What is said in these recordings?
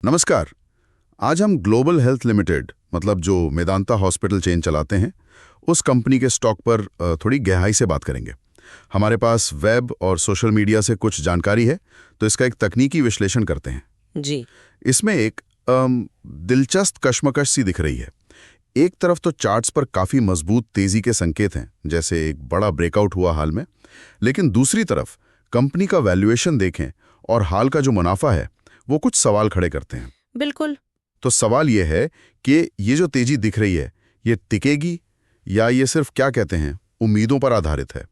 नमस्कार। आज हम ग्लोबल हेल्थ लिमिटेड मतलब जो मेदांता हॉस्पिटल चेन चलाते हैं उस कंपनी के स्टॉक पर थोड़ी गहराई से बात करेंगे। हमारे पास वेब और सोशल मीडिया से कुछ जानकारी है, तो इसका एक तकनीकी विश्लेषण करते हैं। जी। इसमें एक दिलचस्प कशमकश सी दिख रही है। एक तरफ तो चार्ट्स पर काफ़ी मजबूत तेज़ी के संकेत हैं, जैसे एक बड़ा ब्रेकआउट हुआ हाल में, लेकिन दूसरी तरफ कंपनी का वैल्यूएशन देखें और हाल का जो मुनाफा है वो कुछ सवाल खड़े करते हैं। बिल्कुल। तो सवाल ये है कि ये जो तेजी दिख रही है ये टिकेगी या ये सिर्फ क्या कहते हैं उम्मीदों पर आधारित है।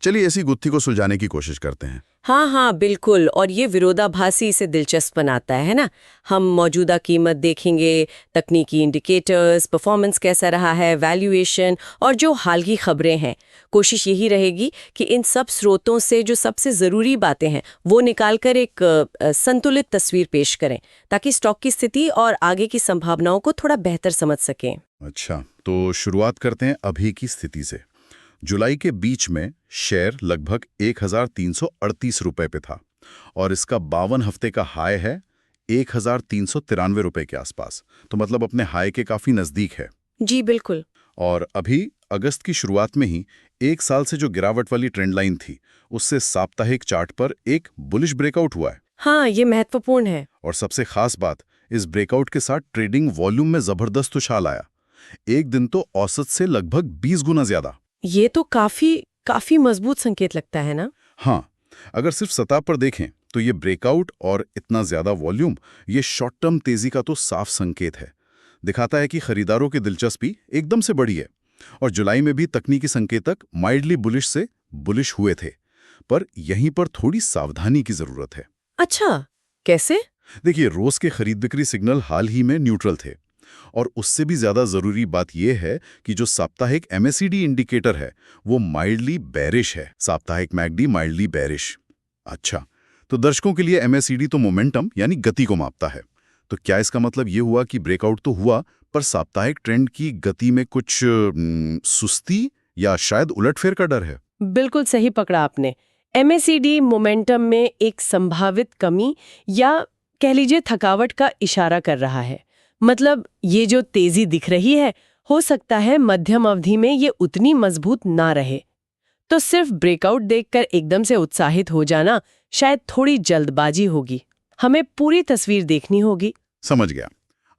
चलिए इसी गुत्थी को सुलझाने की कोशिश करते हैं। हाँ, बिल्कुल। और ये विरोधाभासी इसे दिलचस्प बनाता है ना। हम मौजूदा कीमत देखेंगे, तकनीकी इंडिकेटर्स, परफॉर्मेंस कैसा रहा है, वैल्यूएशन और जो हाल की खबरें हैं। कोशिश यही रहेगी कि इन सब स्रोतों से जो सबसे ज़रूरी बातें हैं वो निकालकर एक संतुलित तस्वीर पेश करें, ताकि स्टॉक की स्थिति और आगे की संभावनाओं को थोड़ा बेहतर समझ सकें। अच्छा, तो शुरुआत करते हैं अभी की स्थिति से। जुलाई के बीच में शेयर लगभग 1338 रुपए पे था और इसका 52 हफ्ते का हाई है 1393 रुपए के आसपास। तो मतलब अपने हाई के काफी नजदीक है। जी बिल्कुल। और अभी अगस्त की शुरुआत में ही एक साल से जो गिरावट वाली ट्रेंड लाइन थी उससे साप्ताहिक चार्ट पर एक बुलिश ब्रेकआउट हुआ है। हाँ, ये महत्वपूर्ण है। और सबसे खास बात, इस ब्रेकआउट के साथ ट्रेडिंग वॉल्यूम में जबरदस्त उछाल आया। एक दिन तो औसत से लगभग 20 गुना ज्यादा। ये तो काफी मजबूत संकेत लगता है ना। हाँ, अगर सिर्फ सतह पर देखें तो ये ब्रेकआउट और इतना ज्यादा वॉल्यूम, ये शॉर्ट टर्म तेजी का तो साफ संकेत है। दिखाता है कि खरीदारों की दिलचस्पी एकदम से बढ़ी है। और जुलाई में भी तकनीकी संकेतक माइल्डली बुलिश से बुलिश हुए थे, पर यहीं पर थोड़ी सावधानी की जरूरत है। अच्छा, कैसे? देखिए, रोज के खरीद बिक्री सिग्नल हाल ही में न्यूट्रल थे और उससे भी ज्यादा जरूरी बात यह है कि जो साप्ताहिक MACD इंडिकेटर है वो माइल्डली बेरिश है। साप्ताहिक मैकडी माइल्डली बेरिश। अच्छा, तो दर्शकों के लिए MACD तो मोमेंटम यानी गति को मापता है। तो क्या इसका मतलब ये हुआ कि ब्रेकआउट तो हुआ पर साप्ताहिक ट्रेंड की गति में कुछ सुस्ती या शायद उलटफेर का डर है? बिल्कुल सही पकड़ा आपने। MACD मोमेंटम में एक संभावित कमी या कह लीजिए थकावट का इशारा कर रहा है। मतलब ये जो तेजी दिख रही है, हो सकता है मध्यम अवधि में ये उतनी मजबूत ना रहे। तो सिर्फ ब्रेकआउट देखकर एकदम से उत्साहित हो जाना शायद थोड़ी जल्दबाजी होगी। हमें पूरी तस्वीर देखनी होगी। समझ गया।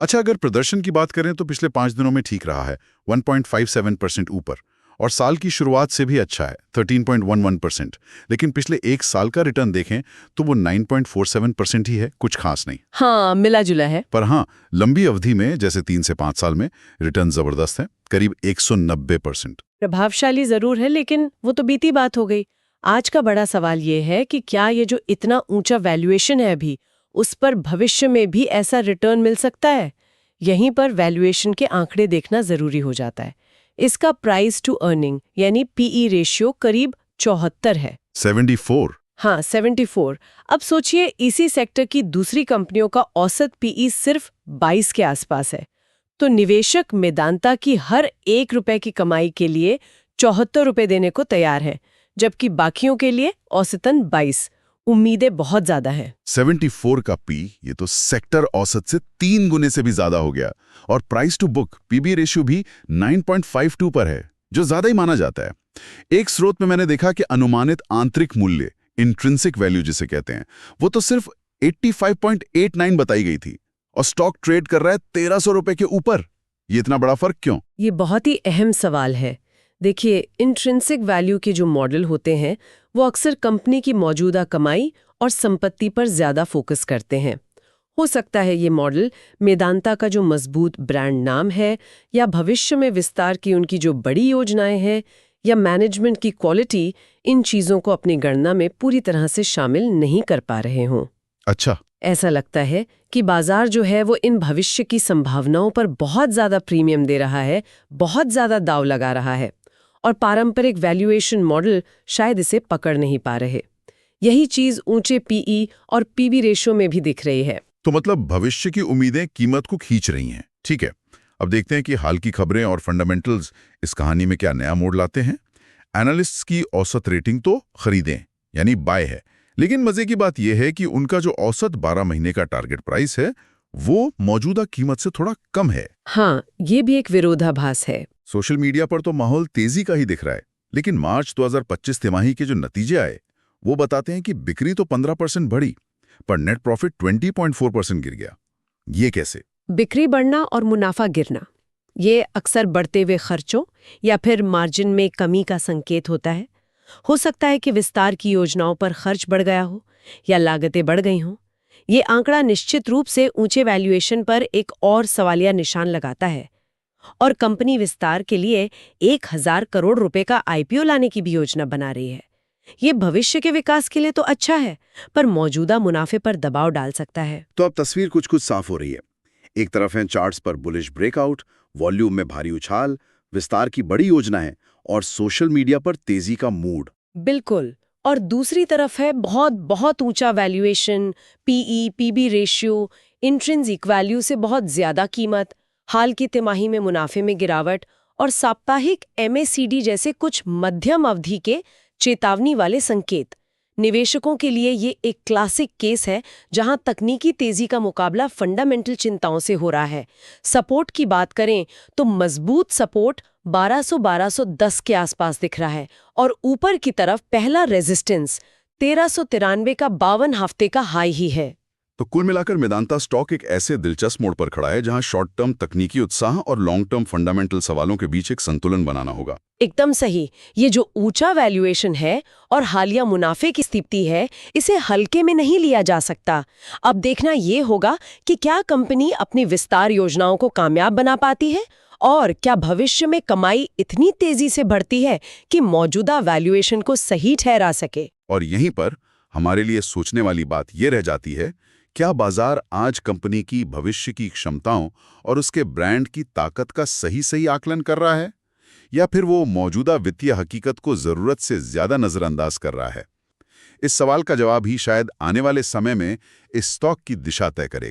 अच्छा, अगर प्रदर्शन की बात करें तो पिछले 5 दिनों में ठीक रहा है, 1.57% ऊपर, और साल की शुरुआत से भी अच्छा है, 13.11%। लेकिन पिछले एक साल का रिटर्न देखें तो वो 9.47% ही है, कुछ खास नहीं। हाँ, मिला जुला है। पर हाँ, लंबी अवधि में जैसे 3 से 5 साल में रिटर्न जबरदस्त है, करीब 190%। प्रभावशाली जरूर है, लेकिन वो तो बीती बात हो गई। आज का बड़ा सवाल ये है कि क्या ये जो इतना ऊंचा वैल्यूएशन है अभी, उस पर भविष्य में भी ऐसा रिटर्न मिल सकता है? यहीं पर वैल्यूएशन के आंकड़े देखना जरूरी हो जाता है। इसका प्राइस टू अर्निंग यानी PE रेशियो करीब 74 है। 74? हाँ, 74। अब सोचिए, इसी सेक्टर की दूसरी कंपनियों का औसत PE सिर्फ 22 के आसपास है। तो निवेशक मेदांता की हर 1 रुपए की कमाई के लिए 74 रुपए देने को तैयार है, जबकि बाकियों के लिए औसतन 22। उम्मीदें बहुत ज्यादा हैं। 74 का P, ये तो सेक्टर औसत से 3 गुने से भी ज्यादा हो गया। और price to book PB ratio भी 9.52 पर है, जो ज्यादा ही माना जाता है। एक स्रोत में मैंने देखा कि अनुमानित आंतरिक मूल्य, इंट्रिंसिक वैल्यू जिसे कहते हैं, वो तो सिर्फ 85.89 बताई गई थी और स्टॉक ट्रेड कर रहा है 1300 रुपए के ऊपर। ये इतना बड़ा फर्क क्यों? ये बहुत ही अहम सवाल है। देखिए, इंट्रिंसिक वैल्यू के जो मॉडल होते हैं वो अक्सर कंपनी की मौजूदा कमाई और संपत्ति पर ज्यादा फोकस करते हैं। हो सकता है ये मॉडल मेदांता का जो मजबूत ब्रांड नाम है, या भविष्य में विस्तार की उनकी जो बड़ी योजनाएं हैं, या मैनेजमेंट की क्वालिटी, इन चीजों को अपनी गणना में पूरी तरह से शामिल नहीं कर पा रहे हों। अच्छा, ऐसा लगता है कि बाजार जो है वो इन भविष्य की संभावनाओं पर बहुत ज्यादा प्रीमियम दे रहा है, बहुत ज्यादा दाव लगा रहा है, और पारंपरिक वैल्यूएशन मॉडल शायद इसे पकड़ नहीं पा रहे। यही चीज ऊंचे PE और PB रेशियो में भी दिख रही है। तो मतलब भविष्य की उम्मीदें कीमत को खींच रही हैं। ठीक है, अब देखते हैं कि हाल की खबरें और फंडामेंटल्स इस कहानी में क्या नया मोड़ लाते हैं। एनालिस्ट्स की औसत रेटिंग तो खरीदें यानी बाय है, लेकिन मजे की बात यह है कि उनका जो औसत 12 महीने का टारगेट प्राइस है वो मौजूदा कीमत से थोड़ा कम है। हाँ, ये भी एक विरोधाभास है। सोशल मीडिया पर तो माहौल तेजी का ही दिख रहा है, लेकिन मार्च 2025 तिमाही के जो नतीजे आए वो बताते हैं कि बिक्री तो 15% बढ़ी, पर नेट प्रॉफिट 20.4% गिर गया। ये कैसे? बिक्री बढ़ना और मुनाफा गिरना, ये अक्सर बढ़ते हुए खर्चों या फिर मार्जिन में कमी का संकेत होता है। हो सकता है कि विस्तार की योजनाओं पर खर्च बढ़ गया हो या लागतें बढ़ गई हों। ये आंकड़ा निश्चित रूप से ऊंचे वैल्यूएशन पर एक और सवालिया निशान लगाता है। और कंपनी विस्तार के लिए 1000 करोड़ रुपए का आईपीओ लाने की भी योजना बना रही है। ये भविष्य के विकास के लिए तो अच्छा है, पर मौजूदा मुनाफे पर दबाव डाल सकता है। तो अब तस्वीर कुछ कुछ साफ हो रही है। एक तरफ है चार्ट्स पर बुलिश ब्रेकआउट, वॉल्यूम में भारी उछाल, विस्तार की बड़ी योजना है और सोशल मीडिया पर तेजी का मूड। बिल्कुल। और दूसरी तरफ है बहुत बहुत ऊंचा valuation, PE, PB ratio, intrinsic value से बहुत ज्यादा कीमत, हाल की तिमाही में मुनाफे में गिरावट और साप्ताहिक एमएसीडी जैसे कुछ मध्यम अवधि के चेतावनी वाले संकेत। निवेशकों के लिए ये एक क्लासिक केस है जहां तकनीकी तेजी का मुकाबला फंडामेंटल चिंताओं से हो रहा है। सपोर्ट की बात करें तो मजबूत सपोर्ट 1200-1210 के आसपास दिख रहा है और ऊपर की तरफ पहला रेजिस्टेंस 1393 का 52 हफ्ते का हाई ही है। तो कुल मिलाकर मेदांता स्टॉक एक ऐसे दिलचस्प मोड़ पर खड़ा है जहां शॉर्ट टर्म तकनीकी उत्साह और लॉन्ग टर्म फंडामेंटल सवालों के बीच एक संतुलन बनाना होगा। एकदम सही। ये जो ऊंचा वैल्यूएशन है और हालिया मुनाफे की स्थिति है, इसे हल्के में नहीं लिया जा सकता। अब देखना ये होगा कि क्या कंपनी अपनी विस्तार योजनाओं को कामयाब बना पाती है और क्या भविष्य में कमाई इतनी तेजी से बढ़ती है कि मौजूदा वैल्यूएशन को सही ठहरा सके। और यहीं पर हमारे लिए सोचने वाली बात ये रह जाती है, क्या बाजार आज कंपनी की भविष्य की क्षमताओं और उसके ब्रांड की ताकत का सही आकलन कर रहा है, या फिर वो मौजूदा वित्तीय हकीकत को जरूरत से ज्यादा नजरअंदाज कर रहा है? इस सवाल का जवाब ही शायद आने वाले समय में इस स्टॉक की दिशा तय करेगा।